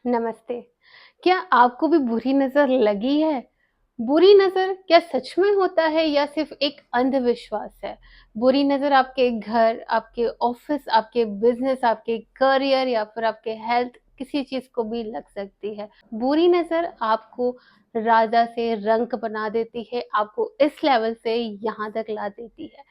नमस्ते। क्या आपको भी बुरी नज़र लगी है? बुरी नज़र क्या सच में होता है या सिर्फ़ एक अंधविश्वास है? बुरी नज़र आपके घर, आपके ऑफ़िस, आपके बिज़नेस, आपके करियर या फिर आपके हेल्थ किसी चीज़ को भी लग सकती है। बुरी नज़र आपको राजा से रंक बना देती है, आपको इस लेवल से यहाँ तक ला देती है।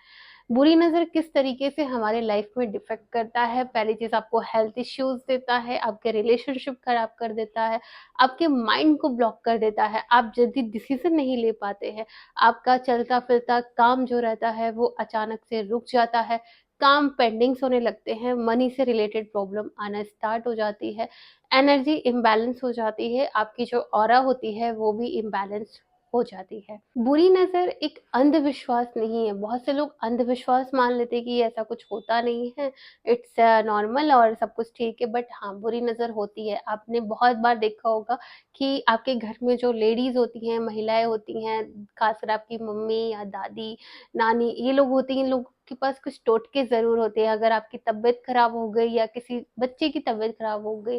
बुरी नज़र किस तरीके से हमारे लाइफ में डिफेक्ट करता है, पहली चीज़ आपको हेल्थ इश्यूज़ देता है, आपके रिलेशनशिप खराब कर देता है, आपके माइंड को ब्लॉक कर देता है, आप जल्दी डिसीज़न नहीं ले पाते हैं, आपका चलता-फिरता काम जो रहता है वो अचानक से रुक जाता है, काम पेंडिंग्स होने लगते हैं, मनी से रिलेटेड प्रॉब्लम आना स्टार्ट हो जाती है, एनर्जी इम्बैलेंस हो जाती है, आपकी जो ऑरा होती है वो भी इम्बैलेंस हो जाती है। बुरी नज़र एक अंधविश्वास नहीं है। बहुत से लोग अंधविश्वास मान लेते हैं कि ऐसा कुछ होता नहीं है, इट्स नॉर्मल और सब कुछ ठीक है, बट हाँ, बुरी नज़र होती है। आपने बहुत बार देखा होगा कि आपके घर में जो लेडीज़ होती हैं, महिलाएँ होती हैं, ख़ासकर आपकी मम्मी या दादी, नानी, ये लोग होती हैं, इन लोगों के पास कुछ टोटके ज़रूर होते हैं। अगर आपकी तबीयत ख़राब हो गई या किसी बच्चे की तबीयत ख़राब हो गई,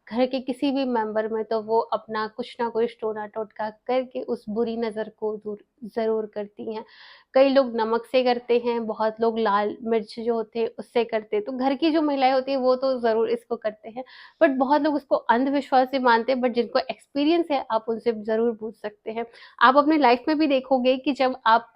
घर के किसी भी मेंबर में, तो वो अपना कुछ ना कुछ टोना टोटका करके उस बुरी नज़र को दूर ज़रूर करती हैं। कई लोग नमक से करते हैं, बहुत लोग लाल मिर्च जो होते हैं उससे करते हैं। तो घर की जो महिलाएँ होती हैं वो तो ज़रूर इसको करते हैं, बट बहुत लोग इसको अंधविश्वास से मानते हैं, बट जिनको एक्सपीरियंस है आप उनसे ज़रूर पूछ सकते हैं। आप अपनी लाइफ में भी देखोगे कि जब आप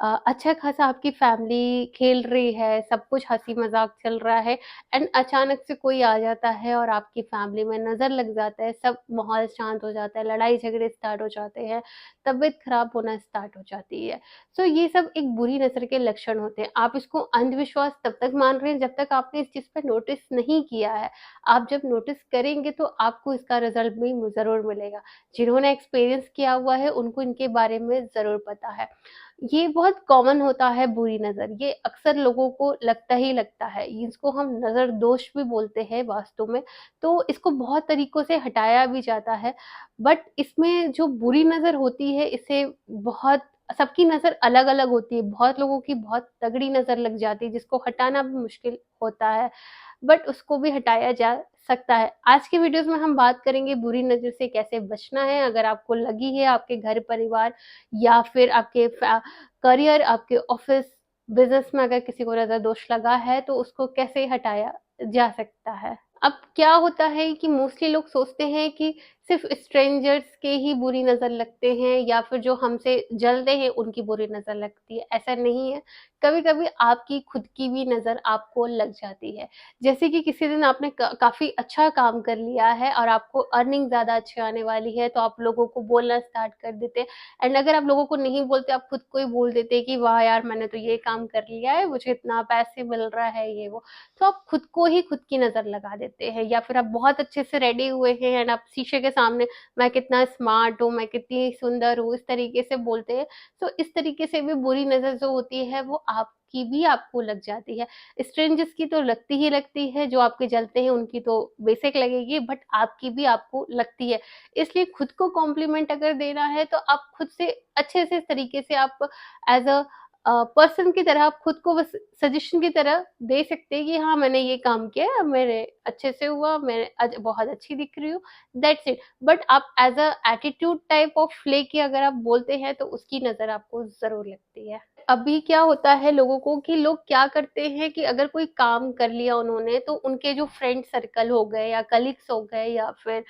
अच्छा खासा आपकी फैमिली खेल रही है, सब कुछ हँसी-मज़ाक चल रहा है एंड अचानक से कोई आ जाता है और आपकी फैमिली में नज़र लग जाता है, सब माहौल शांत हो जाता है, लड़ाई-झगड़े स्टार्ट हो जाते हैं, तबीयत खराब होना स्टार्ट हो जाती है। सो ये सब एक बुरी नज़र के लक्षण होते हैं। आप इसको अंधविश्वास तब तक मान रहे हैं जब तक आपने इस चीज़ पे नोटिस नहीं किया है। आप जब नोटिस करेंगे तो आपको इसका रिज़ल्ट भी ज़रूर मिलेगा। जिन्होंने एक्सपीरियंस किया हुआ है उनको इनके बारे में ज़रूर पता है। ये बहुत कॉमन होता है बुरी नज़र, ये अक्सर लोगों को लगता ही लगता है। इसको हम नज़र दोष भी बोलते हैं वास्तव में, तो इसको बहुत तरीकों से हटाया भी जाता है। बट इसमें जो बुरी नज़र होती है इससे बहुत सबकी नज़र अलग-अलग होती है। बहुत लोगों की बहुत तगड़ी नज़र लग जाती है जिसको हटाना भी मुश्किल होता है, बट उसको भी हटाया जा सकता है। आज के वीडियोज़ में हम बात करेंगे बुरी नज़र से कैसे बचना है। अगर आपको लगी है आपके घर परिवार या फिर आपके करियर, आपके ऑफ़िस, बिज़नेस में अगर किसी को नज़र दोष लगा है तो उसको कैसे हटाया जा सकता है। अब क्या होता है कि मोस्टली लोग सोचते हैं कि सिर्फ़ स्ट्रेंजर्स के ही बुरी नज़र लगते हैं या फिर जो हमसे जलते हैं उनकी बुरी नज़र लगती है, ऐसा नहीं है। कभी-कभी आपकी खुद की भी नज़र आपको लग जाती है। जैसे कि किसी दिन आपने काफ़ी अच्छा काम कर लिया है और आपको अर्निंग ज़्यादा अच्छी आने वाली है, तो आप लोगों को बोलना स्टार्ट कर देते हैं एंड अगर आप लोगों को नहीं बोलते, आप खुद को ही बोल देते हैं कि वाह यार! मैंने तो ये काम कर लिया है, मुझे इतना पैसे मिल रहा है, ये वो। तो आप खुद को ही खुद की नज़र लगा देते हैं या फिर आप बहुत अच्छे से रेडी हुए हैं एंड आप शीशे के सामने मैं कितना स्मार्ट हूँ, मैं कितनी सुंदर हूँ, इस तरीके से बोलते हैं। तो इस तरीके से भी बुरी नज़र जो होती है वो आपकी भी आपको लग जाती है। स्ट्रेंजर्स की तो लगती ही लगती है, जो आपके जलते हैं उनकी तो बेशक लगेगी, बट आपकी भी आपको लगती है। इसलिए खुद को कॉम्प्लीमेंट अगर देना है तो आप खुद से अच्छे से तरीके से आप एज़ अ पर्सन की तरह आप खुद को बस सजेशन की तरह दे सकते हैं कि हाँ, मैंने ये काम किया है, मेरे अच्छे से हुआ, मैं आज बहुत अच्छी दिख रही हूँ, दैट्स इट। बट आप as a attitude type of लेके अगर आप बोलते हैं तो उसकी नज़र आपको ज़रूर लगती है। अभी क्या होता है लोगों को कि लोग क्या करते हैं कि अगर कोई काम कर लिया उन्होंने तो उनके जो फ्रेंड सर्कल हो गए या कलीग्स हो गए या फिर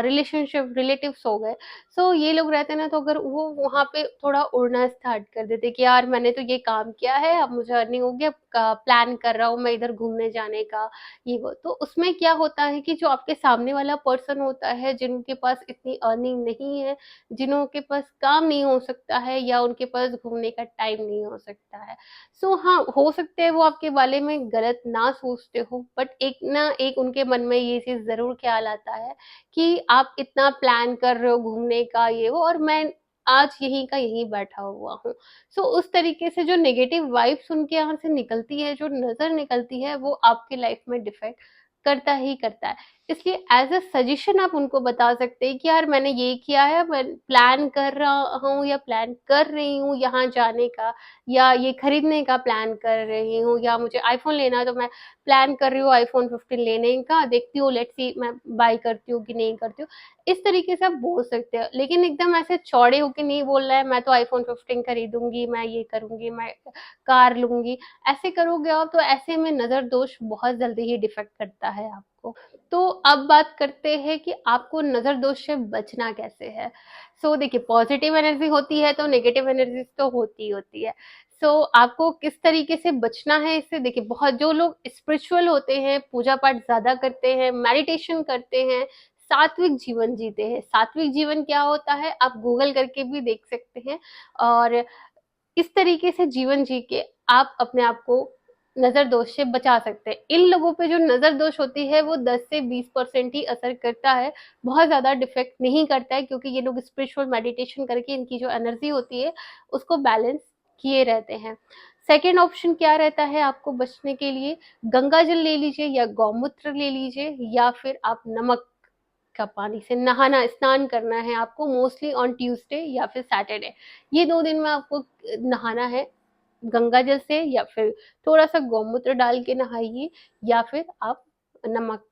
रिलेशनशिप रिलेटिव्स हो गए, सो ये लोग रहते हैं ना, तो अगर वो वहाँ पे थोड़ा उड़ना स्टार्ट कर देते कि यार मैंने तो ये काम किया है, अब मुझे अर्निंग होगी, अब प्लान कर रहा हूँ मैं इधर घूमने जाने का, ये वो। तो उसमें क्या होता है कि जो आपके सामने वाला पर्सन होता है जिनके पास इतनी अर्निंग नहीं है, जिन्हों के पास काम नहीं हो सकता है या उनके पास घूमने का टाइम नहीं हो सकता है। सो हाँ, हो सकता है वो आपके बारे में गलत ना सोचते हो, बट एक ना एक उनके मन में ये चीज़ ज़रूर ख़्याल आता है कि आप इतना प्लान कर रहे हो घूमने का ये वो और मैं आज यहीं का यहीं बैठा हुआ हूँ। सो उस तरीके से जो नेगेटिव वाइब्स उनके यहाँ से निकलती है, जो नज़र निकलती है, वो आपकी लाइफ़ में डिफेक्ट करता ही करता है। इसलिए एज़ अ सजेशन आप उनको बता सकते हैं कि यार मैंने ये किया है, मैं प्लान कर रहा हूँ या प्लान कर रही हूँ यहाँ जाने का, या ये खरीदने का प्लान कर रही हूँ, या मुझे आईफ़ोन लेना है तो मैं प्लान कर रही हूँ आईफ़ोन 15 लेने का, देखती हूँ लेट्स सी मैं बाय करती हूँ कि नहीं करती हूँ। इस तरीके से आप बोल सकते हो, लेकिन एकदम ऐसे चौड़े होके नहीं बोलना है, मैं तो आईफ़ोन 15 खरीदूँगी, मैं ये करूँगी, मैं कार लूँगी। ऐसे करोगे आप तो ऐसे में नज़र दोष बहुत जल्दी ही डिफ़ेक्ट करता है आपको। तो अब बात करते हैं कि आपको नज़र दोष से बचना कैसे है। देखिए, पॉज़िटिव एनर्जी होती है तो नेगेटिव एनर्जीज़ तो होती ही होती है। आपको किस तरीके से बचना है इससे, देखिए बहुत जो लोग स्पिरिचुअल होते हैं, पूजा-पाठ ज़्यादा करते हैं, मेडिटेशन करते हैं, सात्विक जीवन जीते हैं। सात्विक जीवन क्या होता है आप गूगल करके भी देख सकते हैं, और इस तरीके से जीवन जी के आप अपने आप को नज़र दोष से बचा सकते हैं। इन लोगों पे जो नज़र दोष होती है वो 10 से 20% ही असर करता है, बहुत ज़्यादा डिफेक्ट नहीं करता है, क्योंकि ये लोग स्पिरिचुअल मेडिटेशन करके इनकी जो एनर्जी होती है उसको बैलेंस किए रहते हैं। सेकंड ऑप्शन क्या रहता है आपको बचने के लिए, गंगा जल ले लीजिए या गौमूत्र ले लीजिए, या फिर आप नमक का पानी से नहाना, स्नान करना है आपको मोस्टली ऑन ट्यूसडे या फिर सैटरडे। ये 2 दिन में आपको नहाना है गंगा जल से, या फिर थोड़ा-सा गौमूत्र डाल के नहाइए, या फिर आप नमक,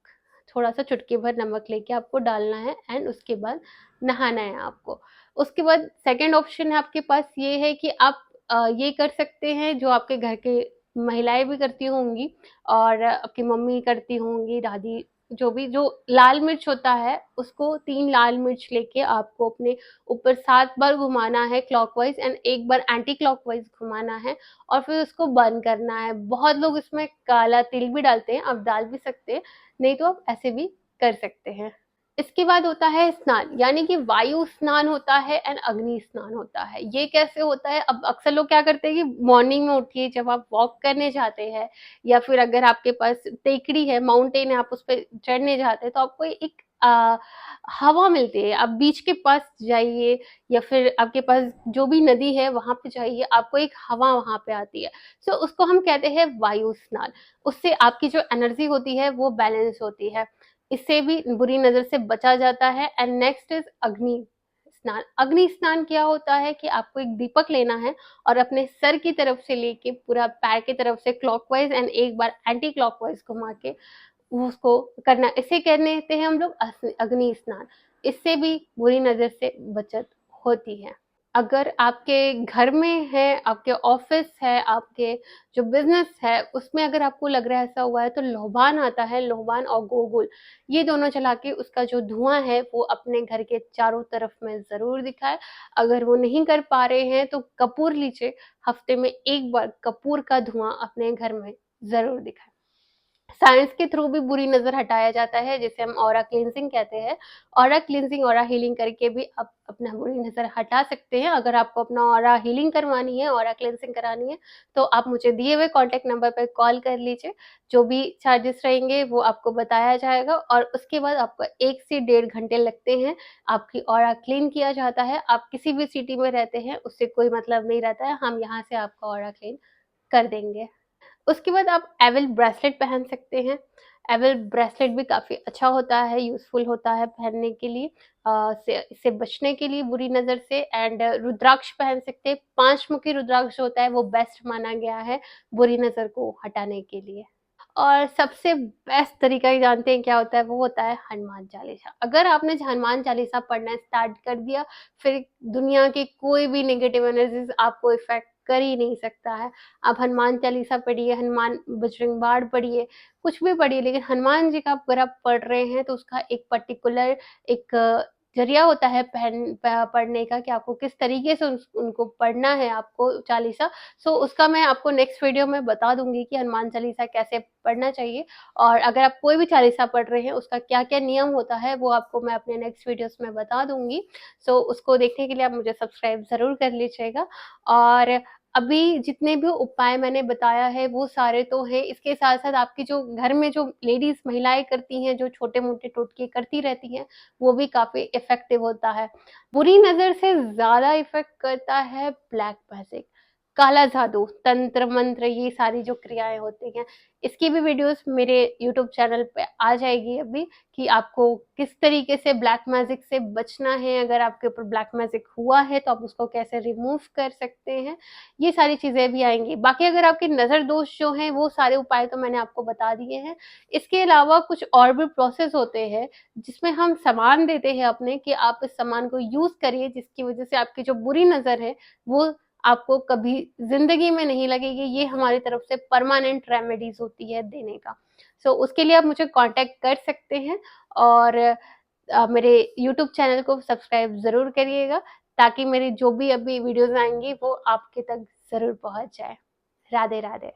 थोड़ा-सा चुटकी भर नमक लेके आपको डालना है एंड उसके बाद नहाना है आपको। उसके बाद सेकंड ऑप्शन है आपके पास ये है कि आप ये कर सकते हैं जो आपके घर के महिलाएँ भी करती होंगी और आपकी मम्मी करती होंगी, दादी, जो भी, जो लाल मिर्च होता है उसको 3 लाल मिर्च लेके आपको अपने ऊपर 7 बार घुमाना है clockwise and 1 bar anti clockwise घुमाना है, और फिर उसको बर्न करना है। बहुत लोग इसमें काला तिल भी डालते हैं, आप डाल भी सकते हैं, नहीं तो आप ऐसे भी कर सकते हैं। इसके बाद होता है स्नान, यानी कि वायु स्नान होता है एंड अग्नि स्नान होता है। ये कैसे होता है? अब अक्सर लोग क्या करते हैं कि मॉर्निंग में उठिए, जब आप वॉक करने जाते हैं या फिर अगर आपके पास टेकड़ी है, माउंटेन है, आप उस पे चढ़ने जाते हैं, तो आपको एक हवा मिलती है। आप बीच के पास जाइए या फिर आपके पास जो भी नदी है वहाँ पे जाइए, आपको एक हवा वहाँ पे आती है। उसको हम कहते हैं वायु स्नान। उससे आपकी जो एनर्जी होती है वो बैलेंस होती है। इससे भी बुरी नज़र से बचा जाता है। एंड नेक्स्ट इज़ अग्नि स्नान। अग्नि स्नान क्या होता है कि आपको एक दीपक लेना है और अपने सर की तरफ से लेके पूरा पैर की तरफ से क्लॉकवाइज़ एंड एक बार एंटी क्लॉकवाइज़ घुमा के वो उसको करना है। इसे कहते हैं हम लोग अग्नि स्नान। इससे भी बुरी नज़र से बचत होती है। अगर आपके घर में है, आपके ऑफ़िस है, आपके जो बिज़नेस है, उसमें अगर आपको लग रहा है ऐसा हुआ है, तो लोबान आता है, लोबान और गोगुल, ये दोनों जला के उसका जो धुआँ है, वो अपने घर के चारों तरफ में ज़रूर दिखाएँ। अगर वो नहीं कर पा रहे हैं, तो कपूर लीजिए, हफ़्ते में 1 बार कपूर का धुआँ अपने घर में ज़रूर दिखाएँ। साइंस के थ्रू भी बुरी नज़र हटाया जाता है, जिसे हम ऑरा क्लींजिंग कहते हैं। ऑरा क्लींजिंग, ऑरा हीलिंग करके भी आप अपना बुरी नज़र हटा सकते हैं। अगर आपको अपना ऑरा हीलिंग करवानी है, ऑरा क्लींजिंग करानी है, तो आप मुझे दिए हुए कॉन्टैक्ट नंबर पे कॉल कर लीजिए। जो भी चार्जेस रहेंगे वो आपको बताया जाएगा, और उसके बाद आपको 1 से डेढ़ घंटे लगते हैं। आपकी ऑरा क्लीन किया जाता है। आप किसी भी सिटी में रहते हैं, उससे कोई मतलब नहीं रहता है, हम यहाँ से आपका ऑरा क्लीन कर देंगे। उसके बाद आप एविल ब्रेसलेट पहन सकते हैं। एविल ब्रेसलेट भी काफ़ी अच्छा होता है, यूज़फुल होता है पहनने के लिए, से इससे बचने के लिए बुरी नज़र से। एंड रुद्राक्ष पहन सकते हैं। 5 मुखी रुद्राक्ष जो होता है वो बेस्ट माना गया है बुरी नज़र को हटाने के लिए। और सबसे बेस्ट तरीका ये जानते हैं क्या होता है? वो होता है हनुमान चालीसा। अगर आपने हनुमान चालीसा पढ़ना स्टार्ट कर दिया, फिर दुनिया की कोई भी नेगेटिव एनर्जीज़ आपको इफ़ेक्ट कर ही नहीं सकता है। आप हनुमान चालीसा पढ़िए, हनुमान बजरंग बाण पढ़िए, कुछ भी पढ़िए, लेकिन हनुमान जी का अगर आप पढ़ रहे हैं तो उसका एक पर्टिकुलर एक ज़रिया होता है पढ़ने का कि आपको किस तरीके से उनको पढ़ना है आपको चालीसा। उसका मैं आपको नेक्स्ट वीडियो में बता दूँगी कि हनुमान चालीसा कैसे पढ़ना चाहिए, और अगर आप कोई भी चालीसा पढ़ रहे हैं, उसका क्या-क्या नियम होता है, वो आपको मैं अपने नेक्स्ट वीडियोज़ में बता दूँगी। उसको देखने के लिए आप मुझे सब्सक्राइब ज़रूर कर लीजिएगा। और अभी जितने भी उपाय मैंने बताया है, वो सारे तो हैं। इसके साथ-साथ आपकी जो घर में जो लेडीज़ महिलाएँ करती हैं, जो छोटे-मोटे टोटके करती रहती हैं, वो भी काफ़ी इफ़ेक्टिव होता है। बुरी नज़र से ज़्यादा इफ़ेक्ट करता है ब्लैक मैजिक। काला जादू, तंत्र मंत्र, ये सारी जो क्रियाएं होती हैं, इसकी भी वीडियोस मेरे यूट्यूब चैनल पे आ जाएगी अभी, कि आपको किस तरीके से ब्लैक मैजिक से बचना है, अगर आपके ऊपर ब्लैक मैजिक हुआ है तो आप उसको कैसे रिमूव कर सकते हैं, ये सारी चीजें भी आएंगी। बाकी अगर आपके नजर दोष जो हैं वो सारे उपाय तो मैंने आपको बता दिए हैं। इसके अलावा कुछ और भी प्रोसेस होते हैं जिसमें हम सामान देते हैं अपने, कि आप इस सामान को यूज करिए, जिसकी वजह से आपकी जो बुरी नजर है वो आपको कभी ज़िंदगी में नहीं लगेगी। ये हमारी तरफ से परमानेंट रेमेडीज़ होती है देने का। उसके लिए आप मुझे कॉन्टैक्ट कर सकते हैं, और मेरे यूट्यूब चैनल को सब्सक्राइब ज़रूर करिएगा, ताकि मेरी जो भी अभी वीडियोज़ आएँगी वो आपके तक ज़रूर पहुँच जाए। राधे राधे।